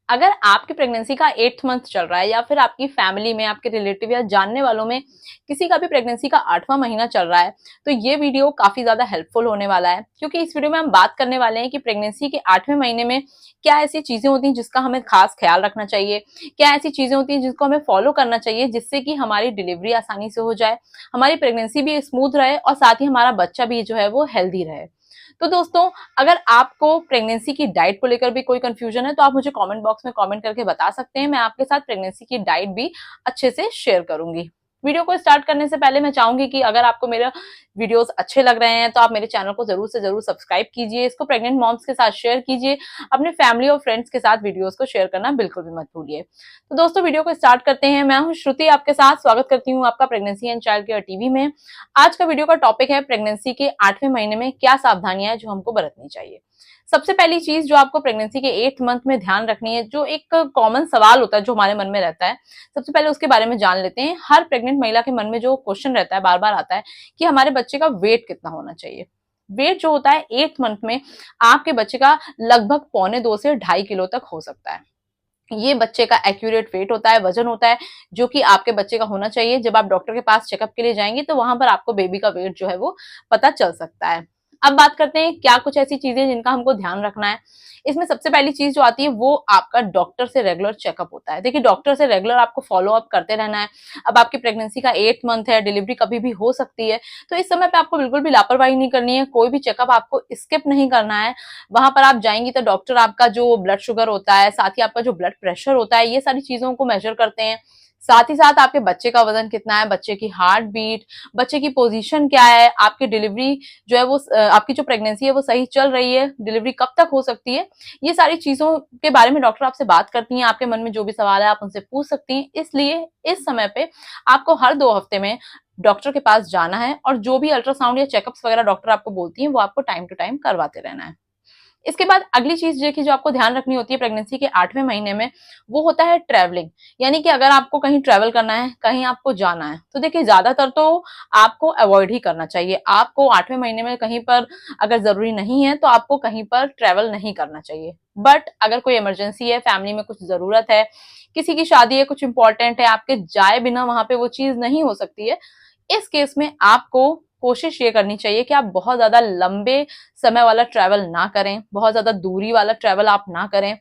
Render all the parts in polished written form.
अगर आपकी प्रेगनेंसी का 8th मंथ चल रहा है या फिर आपकी फैमिली में आपके रिलेटिव या जानने वालों में किसी का भी प्रेगनेंसी का 8वां महीना चल रहा है, तो ये वीडियो काफी ज्यादा हेल्पफुल होने वाला है, क्योंकि इस वीडियो में हम बात करने वाले हैं कि प्रेगनेंसी के 8वें महीने में क्या ऐसी चीजें होती हैं जिसका हमें खास ख्याल रखना चाहिए, क्या ऐसी चीजें होती हैं जिसको हमें फॉलो करना चाहिए जिससे कि हमारी डिलीवरी आसानी से हो जाए, हमारी प्रेगनेंसी भी स्मूथ रहे और साथ ही हमारा बच्चा भी जो है वो हेल्दी रहे। तो दोस्तों, अगर आपको प्रेगनेंसी की डाइट को लेकर भी कोई कंफ्यूजन है तो आप मुझे कमेंट बॉक्स में कमेंट करके बता सकते हैं। मैं आपके साथ प्रेगनेंसी की डाइट भी अच्छे से शेयर करूंगी। वीडियो को स्टार्ट करने से पहले मैं चाहूंगी कि अगर आपको मेरे वीडियोस अच्छे लग रहे हैं तो आप मेरे चैनल को जरूर से जरूर सब्सक्राइब कीजिए, इसको प्रेग्नेंट मॉम्स के साथ शेयर कीजिए, अपने फैमिली और फ्रेंड्स के साथ वीडियोस को शेयर करना बिल्कुल भी मत भूलिए। तो दोस्तों, वीडियो को स्टार्ट करते हैं। मैं हूं श्रुति, आपके साथ स्वागत करती हूं आपका pregnancy and child care TV में। आज का वीडियो का टॉपिक है प्रेगनेंसी के 8वें महीने में क्या सावधानियां हैं जो हमको बरतनी चाहिए। सबसे पहली चीज जो आपको प्रेगनेंसी के 8th मंथ में ध्यान रखनी है, जो एक कॉमन सवाल होता है जो हमारे मन में रहता है, सबसे पहले उसके बारे में जान लेते हैं। हर प्रेग्नेंट महिला के मन में जो क्वेश्चन रहता है, बार बार आता है कि हमारे बच्चे का वेट कितना होना चाहिए। वेट जो होता है 8th मंथ में आपके बच्चे का लगभग 1.25 से 2.5 किलो तक हो सकता है। ये बच्चे का एक्यूरेट वेट होता है, वजन होता है, जो कि आपके बच्चे का होना चाहिए। जब आप डॉक्टर के पास चेकअप के लिए जाएंगे तो वहां पर आपको बेबी का वेट जो है वो पता चल सकता है। अब बात करते हैं क्या कुछ ऐसी चीजें जिनका हमको ध्यान रखना है। इसमें सबसे पहली चीज जो आती है वो आपका डॉक्टर से रेगुलर चेकअप होता है। देखिए, डॉक्टर से रेगुलर आपको फॉलो अप करते रहना है। अब आपकी प्रेगनेंसी का 8th मंथ है, डिलीवरी कभी भी हो सकती है, तो इस समय पे आपको बिल्कुल भी लापरवाही नहीं करनी है, कोई भी चेकअप आपको स्किप नहीं करना है। वहां पर आप जाएंगी तो डॉक्टर आपका जो ब्लड शुगर होता है, साथ ही आपका जो ब्लड प्रेशर होता है, ये सारी चीजों को मेजर करते हैं। साथ ही साथ आपके बच्चे का वजन कितना है, बच्चे की हार्ट बीट, बच्चे की पोजीशन क्या है, आपकी डिलीवरी जो है वो आपकी जो प्रेगनेंसी है वो सही चल रही है, डिलीवरी कब तक हो सकती है, ये सारी चीजों के बारे में डॉक्टर आपसे बात करती हैं। आपके मन में जो भी सवाल है आप उनसे पूछ सकती हैं। इसलिए इस समय पे आपको हर 2 हफ्ते में डॉक्टर के पास जाना है और जो भी अल्ट्रासाउंड या चेकअप्स वगैरह डॉक्टर आपको बोलती हैं वो आपको टाइम टू टाइम करवाते रहना है। इसके बाद अगली चीज देखिए जो आपको ध्यान रखनी होती है प्रेगनेंसी के 8वें महीने में, वो होता है ट्रैवलिंग। यानी कि अगर आपको कहीं ट्रैवल करना है, कहीं आपको जाना है, तो देखिए ज्यादातर तो आपको अवॉइड ही करना चाहिए। आपको 8वें महीने में कहीं पर अगर जरूरी नहीं है तो आपको कहीं पर ट्रैवल नहीं करना चाहिए। बट अगर कोई इमरजेंसी है, फैमिली में कुछ जरूरत है, किसी की शादी है, कुछ इंपॉर्टेंट है, आपके जाए बिना वहां पे वो चीज नहीं हो सकती है, इस केस में आपको कोशिश ये करनी चाहिए कि आप बहुत ज्यादा लंबे समय वाला ट्रैवल ना करें, बहुत ज्यादा दूरी वाला ट्रैवल आप ना करें।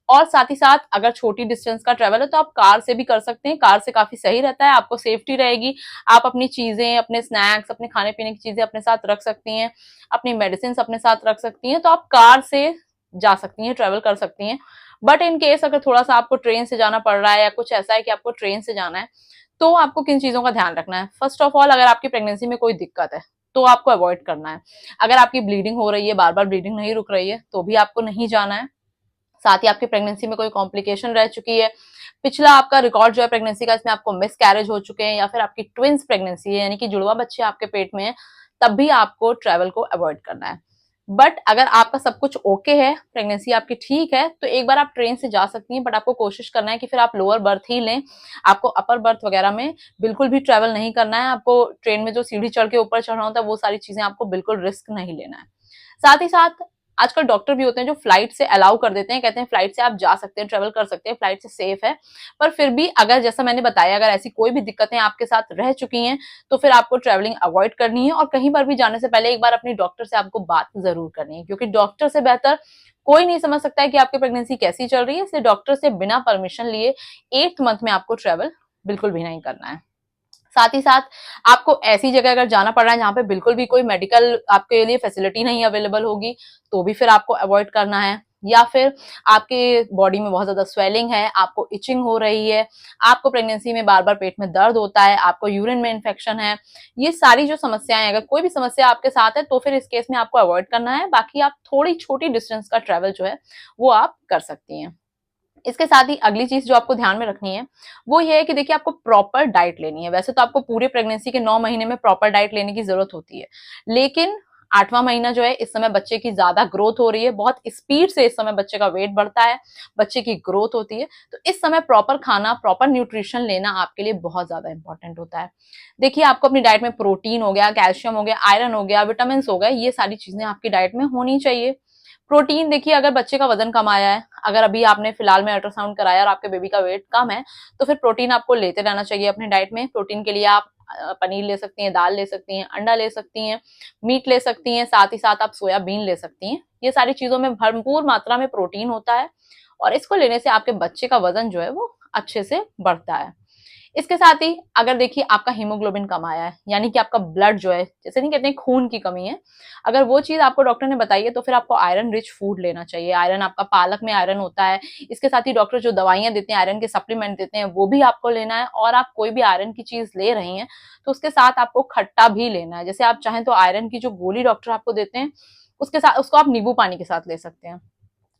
और साथ ही साथ अगर छोटी डिस्टेंस का ट्रैवल है तो आप कार से भी कर सकते हैं। कार से काफी सही रहता है, आपको सेफ्टी रहेगी। आप अपनी चीजें, अपने स्नैक्स, अपने खाने पीने की चीजें अपने साथ रख सकती हैं, अपनी मेडिसिन अपने साथ रख सकती हैं, तो आप कार से जा सकती हैं, ट्रैवल कर सकती हैं। बट इन केस अगर थोड़ा सा आपको ट्रेन से जाना पड़ रहा है या कुछ ऐसा है कि आपको ट्रेन से जाना है, तो आपको किन चीजों का ध्यान रखना है। फर्स्ट ऑफ ऑल, अगर आपकी प्रेगनेंसी में कोई दिक्कत है तो आपको अवॉइड करना है। अगर आपकी ब्लीडिंग हो रही है, बार बार ब्लीडिंग नहीं रुक रही है, तो भी आपको नहीं जाना है। साथ ही आपकी प्रेगनेंसी में कोई कॉम्प्लिकेशन रह चुकी है, पिछला आपका रिकॉर्ड जो है प्रेगनेंसी का, इसमें आपको मिस कैरेज हो चुके हैं या फिर आपकी ट्विंस प्रेगनेंसी है यानी कि जुड़वा बच्चे आपके पेट में है, तब भी आपको ट्रैवल को अवॉइड करना है। बट अगर आपका सब कुछ ओके है, प्रेगनेंसी आपकी ठीक है, तो एक बार आप ट्रेन से जा सकती हैं। बट आपको कोशिश करना है कि फिर आप लोअर बर्थ ही लें। आपको अपर बर्थ वगैरह में बिल्कुल भी ट्रैवल नहीं करना है। आपको ट्रेन में जो सीढ़ी चढ़ के ऊपर चढ़ना होता है, वो सारी चीजें आपको बिल्कुल रिस्क नहीं लेना है। साथ ही साथ आजकल डॉक्टर भी होते हैं जो फ्लाइट से अलाउ कर देते हैं, कहते हैं फ्लाइट से आप जा सकते हैं, ट्रेवल कर सकते हैं, फ्लाइट से सेफ है। पर फिर भी अगर, जैसा मैंने बताया, अगर ऐसी कोई भी दिक्कतें आपके साथ रह चुकी हैं तो फिर आपको ट्रेवलिंग अवॉइड करनी है। और कहीं पर भी जाने से पहले एक बार अपनी डॉक्टर से आपको बात जरूर करनी है, क्योंकि डॉक्टर से बेहतर कोई नहीं समझ सकता है कि आपकी प्रेगनेंसी कैसी चल रही है। इसलिए डॉक्टर से बिना परमिशन लिए 8th मंथ में आपको ट्रेवल बिल्कुल भी नहीं करना है। साथ ही साथ आपको ऐसी जगह अगर जाना पड़ रहा है जहां पे बिल्कुल भी कोई मेडिकल आपके लिए फैसिलिटी नहीं अवेलेबल होगी, तो भी फिर आपको अवॉइड करना है। या फिर आपके बॉडी में बहुत ज्यादा स्वेलिंग है, आपको इचिंग हो रही है, आपको प्रेगनेंसी में बार बार पेट में दर्द होता है, आपको यूरिन में इन्फेक्शन है, ये सारी जो समस्याएं, अगर कोई भी समस्या आपके साथ है तो फिर इस केस में आपको अवॉइड करना है। बाकी आप थोड़ी छोटी डिस्टेंस का ट्रेवल जो है वो आप कर सकती हैं। इसके साथ ही अगली चीज जो आपको ध्यान में रखनी है वो ये है कि देखिए, आपको प्रॉपर डाइट लेनी है। वैसे तो आपको पूरे प्रेगनेंसी के 9 महीने में प्रॉपर डाइट लेने की जरूरत होती है, लेकिन 8वां महीना जो है, इस समय बच्चे की ज्यादा ग्रोथ हो रही है, बहुत स्पीड से इस समय बच्चे का वेट बढ़ता है, बच्चे की ग्रोथ होती है। तो इस समय प्रॉपर खाना, प्रॉपर न्यूट्रिशन लेना आपके लिए बहुत ज्यादा इंपॉर्टेंट होता है। देखिए, आपको अपनी डाइट में प्रोटीन हो गया, कैल्शियम हो गया, आयरन हो गया, विटामिन हो गया, ये सारी चीजें आपकी डाइट में होनी चाहिए। प्रोटीन देखिए, अगर बच्चे का वजन कम आया है, अगर अभी आपने फिलहाल में अल्ट्रासाउंड कराया और आपके बेबी का वेट कम है, तो फिर प्रोटीन आपको लेते रहना चाहिए अपनी डाइट में। प्रोटीन के लिए आप पनीर ले सकती हैं, दाल ले सकती हैं, अंडा ले सकती हैं, मीट ले सकती हैं, साथ ही साथ आप सोयाबीन ले सकती हैं। ये सारी चीजों में भरपूर मात्रा में प्रोटीन होता है और इसको लेने से आपके बच्चे का वजन जो है वो अच्छे से बढ़ता है। इसके साथ ही अगर देखिए आपका हीमोग्लोबिन कम आया है, यानी कि आपका ब्लड जो है, जैसे नहीं कहते हैं खून की कमी है, अगर वो चीज आपको डॉक्टर ने बताई है तो फिर आपको आयरन रिच फूड लेना चाहिए। आयरन, आपका पालक में आयरन होता है। इसके साथ ही डॉक्टर जो दवाइयां देते हैं, आयरन के सप्लीमेंट देते हैं, वो भी आपको लेना है। और आप कोई भी आयरन की चीज ले रही हैं तो उसके साथ आपको खट्टा भी लेना है। जैसे आप चाहें तो आयरन की जो गोली डॉक्टर आपको देते हैं, उसके साथ उसको आप नींबू पानी के साथ ले सकते हैं,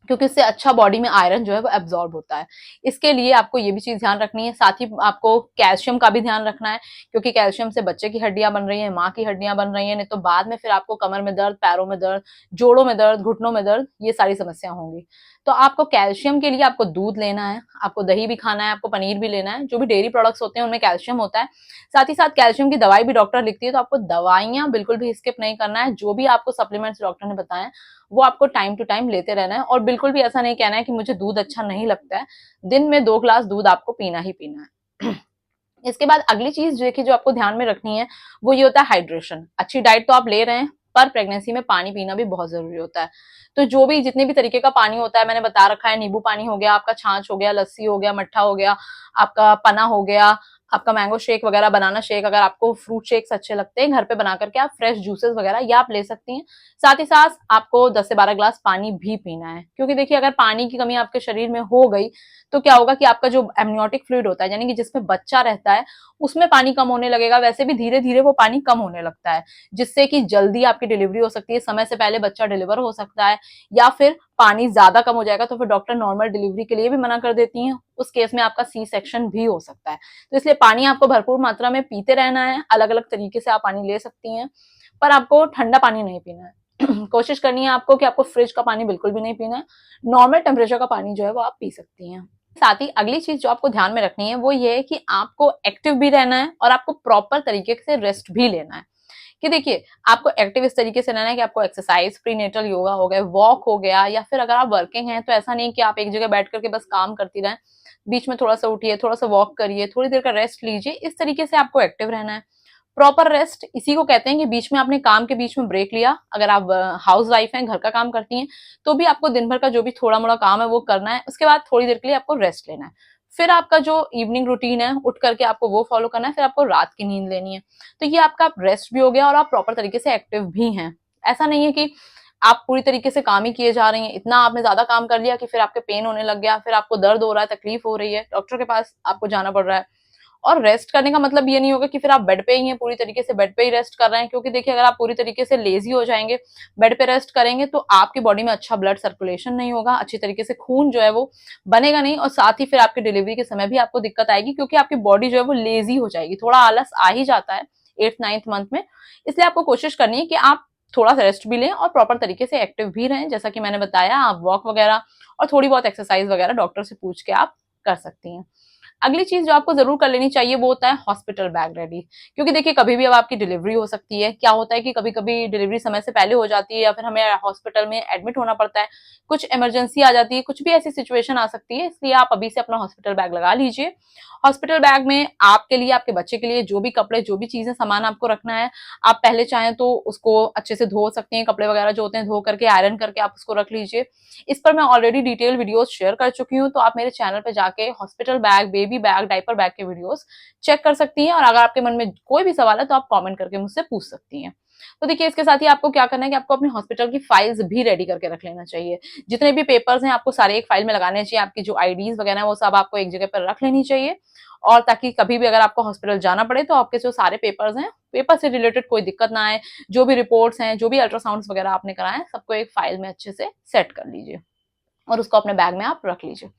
क्योंकि इससे अच्छा बॉडी में आयरन जो है वो एब्जॉर्ब होता है। इसके लिए आपको ये भी चीज ध्यान रखनी है। साथ ही आपको कैल्शियम का भी ध्यान रखना है, क्योंकि कैल्शियम से बच्चे की हड्डियां बन रही हैं, माँ की हड्डियां बन रही हैं, नहीं तो बाद में फिर आपको कमर में दर्द, पैरों में दर्द, जोड़ों में दर्द, घुटनों में दर्द, ये सारी समस्या होंगी। तो आपको कैल्शियम के लिए आपको दूध लेना है, आपको दही भी खाना है, आपको पनीर भी लेना है। जो भी डेयरी प्रोडक्ट्स होते हैं उनमें कैल्शियम होता है। साथ ही साथ कैल्शियम की दवाई भी डॉक्टर लिखती है, तो आपको दवाइयां बिल्कुल भी स्किप नहीं करना है। जो भी आपको सप्लीमेंट्स डॉक्टर ने बताए वो आपको टाइम टू टाइम लेते रहना है। और बिल्कुल भी ऐसा नहीं कहना है कि मुझे दूध अच्छा नहीं लगता है। दिन में 2 ग्लास दूध आपको पीना ही पीना है। इसके बाद अगली चीज देखिए जो आपको ध्यान में रखनी है, वो ये होता है हाइड्रेशन। अच्छी डाइट तो आप ले रहे हैं, पर प्रेगनेंसी में पानी पीना भी बहुत जरूरी होता है। तो जो भी जितने भी तरीके का पानी होता है, मैंने बता रखा है, नींबू पानी हो गया, आपका छाछ हो गया, लस्सी हो गया, मट्ठा हो गया, आपका पना हो गया, आपका मैंगो शेक वगैरह, बनाना शेक, अगर आपको फ्रूट शेक्स अच्छे लगते हैं घर पे बना करके, आप फ्रेश जूसेस वगैरह ये आप ले सकती हैं। साथ ही साथ आपको 10 से 12 ग्लास पानी भी पीना है, क्योंकि देखिए अगर पानी की कमी आपके शरीर में हो गई तो क्या होगा कि आपका जो एमनियोटिक फ्लूइड होता है, यानी कि जिसमें बच्चा रहता है, उसमें पानी कम होने लगेगा। वैसे भी धीरे धीरे वो पानी कम होने लगता है, जिससे कि जल्दी आपकी डिलीवरी हो सकती है, समय से पहले बच्चा डिलीवर हो सकता है, या फिर पानी ज्यादा कम हो जाएगा तो फिर डॉक्टर नॉर्मल डिलीवरी के लिए भी मना कर देती हैं। उस केस में आपका सी सेक्शन भी हो सकता है। तो इसलिए पानी आपको भरपूर मात्रा में पीते रहना है। अलग अलग तरीके से आप पानी ले सकती हैं, पर आपको ठंडा पानी नहीं पीना है। कोशिश करनी है आपको कि आपको फ्रिज का पानी बिल्कुल भी नहीं पीना है। नॉर्मल टेम्परेचर का पानी जो है वो आप पी सकती हैं। साथ ही अगली चीज जो आपको ध्यान में रखनी है वो ये है कि आपको एक्टिव भी रहना है और आपको प्रॉपर तरीके से रेस्ट भी लेना है। कि देखिए आपको एक्टिव इस तरीके से रहना है कि आपको एक्सरसाइज, प्रीनेटल योगा हो गया, वॉक हो गया, या फिर अगर आप वर्किंग हैं तो ऐसा नहीं कि आप एक जगह बैठ करके बस काम करती रहें। बीच में थोड़ा सा उठिए, थोड़ा सा वॉक करिए, थोड़ी देर का रेस्ट लीजिए। इस तरीके से आपको एक्टिव रहना है। प्रॉपर रेस्ट इसी को कहते हैं कि बीच में आपने काम के बीच में ब्रेक लिया। अगर आप हाउस वाइफ हैं, घर का काम करती हैं, तो भी आपको दिन भर का जो भी थोड़ा मोड़ा काम है वो करना है। उसके बाद थोड़ी देर के लिए आपको रेस्ट लेना है। फिर आपका जो इवनिंग रूटीन है, उठ करके आपको वो फॉलो करना है। फिर आपको रात की नींद लेनी है। तो ये आपका रेस्ट भी हो गया और आप प्रॉपर तरीके से एक्टिव भी हैं। ऐसा नहीं है कि आप पूरी तरीके से काम ही किए जा रही हैं, इतना आपने ज्यादा काम कर लिया कि फिर आपके पेन होने लग गया, फिर आपको दर्द हो रहा है, तकलीफ हो रही है, डॉक्टर के पास आपको जाना पड़ रहा है। और रेस्ट करने का मतलब ये नहीं होगा कि फिर आप बेड पे ही हैं, पूरी तरीके से बेड पे ही रेस्ट कर रहे हैं। क्योंकि देखिए अगर आप पूरी तरीके से लेजी हो जाएंगे, बेड पे रेस्ट करेंगे, तो आपकी बॉडी में अच्छा ब्लड सर्कुलेशन नहीं होगा, अच्छी तरीके से खून जो है वो बनेगा नहीं, और साथ ही फिर आपकी डिलीवरी के समय भी आपको दिक्कत आएगी, क्योंकि आपकी बॉडी जो है वो लेजी हो जाएगी। थोड़ा आलस आ ही जाता है 8th-9th मंथ में। इसलिए आपको कोशिश करनी है कि आप थोड़ा सा रेस्ट भी लें और प्रॉपर तरीके से एक्टिव भी रहें। जैसा कि मैंने बताया, आप वॉक वगैरह और थोड़ी बहुत एक्सरसाइज वगैरह डॉक्टर से पूछ के आप कर सकती हैं। अगली चीज जो आपको जरूर कर लेनी चाहिए वो होता है हॉस्पिटल बैग रेडी। क्योंकि देखिए कभी भी अब आपकी डिलीवरी हो सकती है। क्या होता है कि कभी कभी डिलीवरी समय से पहले हो जाती है, या फिर हमें हॉस्पिटल में एडमिट होना पड़ता है, कुछ इमरजेंसी आ जाती है, कुछ भी ऐसी सिचुएशन आ सकती है। इसलिए आप अभी से अपना हॉस्पिटल बैग लगा लीजिए। हॉस्पिटल बैग में आपके लिए, आपके बच्चे के लिए जो भी कपड़े, जो भी चीजें, सामान आपको रखना है, आप पहले चाहें तो उसको अच्छे से धो सकते हैं। कपड़े वगैरह जो होते हैं धो करके, आयरन करके आप उसको रख लीजिए। इस पर मैं ऑलरेडी डिटेल वीडियोस शेयर कर चुकी हूँ, तो आप मेरे चैनल पे जाके hospital bag, baby bag, diaper bag के वीडियोस चेक कर सकती हैं। और अगर आपके मन में कोई भी सवाल है तो आप कमेंट करके मुझसे पूछ सकती हैं। तो देखिए इसके साथ ही आपको क्या करना है कि आपको अपने हॉस्पिटल की फाइल्स भी रेडी करके रख लेना चाहिए। जितने भी पेपर्स हैं आपको सारे एक फाइल में लगाने चाहिए। आपकी जो आईडीज वगैरह है वो सब आपको एक जगह पर रख लेनी चाहिए, और ताकि कभी भी अगर आपको हॉस्पिटल जाना पड़े तो आपके जो सारे पेपर्स हैं, पेपर से रिलेटेड कोई दिक्कत ना आए। जो भी रिपोर्ट्स हैं, जो भी अल्ट्रासाउंड्स वगैरह आपने कराए हैं, सबको एक फाइल में अच्छे से सेट कर लीजिए और उसको अपने बैग में आप रख लीजिए।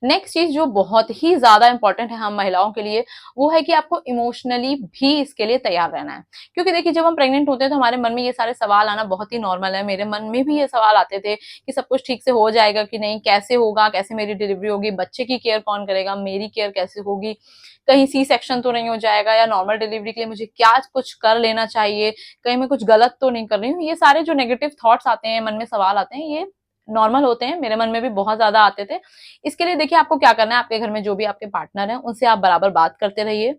नेक्स्ट चीज जो बहुत ही ज्यादा इंपॉर्टेंट है हम महिलाओं के लिए, वो है कि आपको इमोशनली भी इसके लिए तैयार रहना है। क्योंकि देखिए जब हम प्रेग्नेंट होते हैं तो हमारे मन में ये सारे सवाल आना बहुत ही नॉर्मल है। मेरे मन में भी ये सवाल आते थे कि सब कुछ ठीक से हो जाएगा कि नहीं, कैसे होगा, कैसे मेरी डिलीवरी होगी, बच्चे की केयर कौन करेगा, मेरी केयर कैसे होगी, कहीं सी सेक्शन तो नहीं हो जाएगा, या नॉर्मल डिलीवरी के लिए मुझे क्या कुछ कर लेना चाहिए, कहीं मैं कुछ गलत तो नहीं कर रही हूँ। ये सारे जो नेगेटिव थॉट्स आते हैं, मन में सवाल आते हैं, ये नॉर्मल होते हैं, मेरे मन में भी बहुत ज्यादा आते थे। इसके लिए देखिए आपको क्या करना है, आपके घर में जो भी आपके पार्टनर हैं उनसे आप बराबर बात करते रहिए।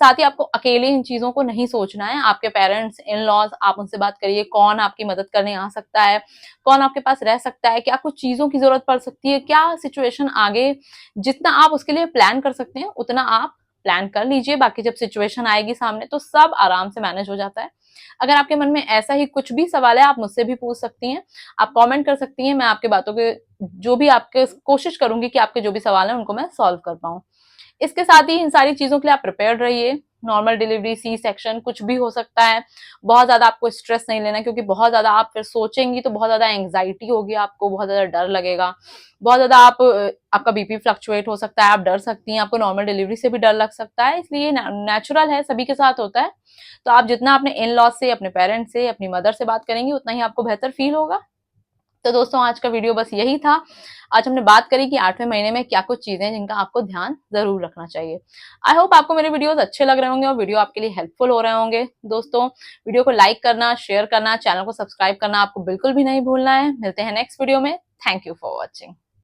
साथ ही आपको अकेले इन चीजों को नहीं सोचना है, आपके पेरेंट्स, इन लॉज, आप उनसे बात करिए कौन आपकी मदद करने आ सकता है, कौन आपके पास रह सकता है, क्या कुछ चीजों की जरूरत पड़ सकती है, क्या सिचुएशन आगे, जितना आप उसके लिए प्लान कर सकते हैं उतना आप प्लान कर लीजिए। बाकी जब सिचुएशन आएगी सामने तो सब आराम से मैनेज हो जाता है। अगर आपके मन में ऐसा ही कुछ भी सवाल है आप मुझसे भी पूछ सकती हैं, आप कमेंट कर सकती हैं, मैं आपके बातों के जो भी आपके कोशिश करूंगी कि आपके जो भी सवाल हैं उनको मैं सॉल्व कर पाऊं। इसके साथ ही इन सारी चीजों के लिए आप प्रिपेयर्ड रहिए। नॉर्मल डिलीवरी, सी सेक्शन, कुछ भी हो सकता है। बहुत ज्यादा आपको स्ट्रेस नहीं लेना, क्योंकि बहुत ज्यादा आप फिर सोचेंगी तो बहुत ज्यादा एंग्जाइटी होगी, आपको बहुत ज्यादा डर लगेगा, बहुत ज्यादा आपका बीपी फ्लक्चुएट हो सकता है, आप डर सकती हैं, आपको नॉर्मल डिलीवरी से भी डर लग सकता है। इसलिए नेचुरल है, सभी के साथ होता है। तो आप जितना अपने इन लॉज से, अपने पेरेंट्स से, अपनी मदर से बात करेंगी उतना ही आपको बेहतर फील होगा। तो दोस्तों आज का वीडियो बस यही था। आज हमने बात करी कि 8वें महीने में क्या कुछ चीजें हैं जिनका आपको ध्यान जरूर रखना चाहिए। आई होप आपको मेरे वीडियोस अच्छे लग रहे होंगे और वीडियो आपके लिए हेल्पफुल हो रहे होंगे। दोस्तों वीडियो को लाइक करना, शेयर करना, चैनल को सब्सक्राइब करना आपको बिल्कुल भी नहीं भूलना है। मिलते हैं नेक्स्ट वीडियो में। Thank you for watching.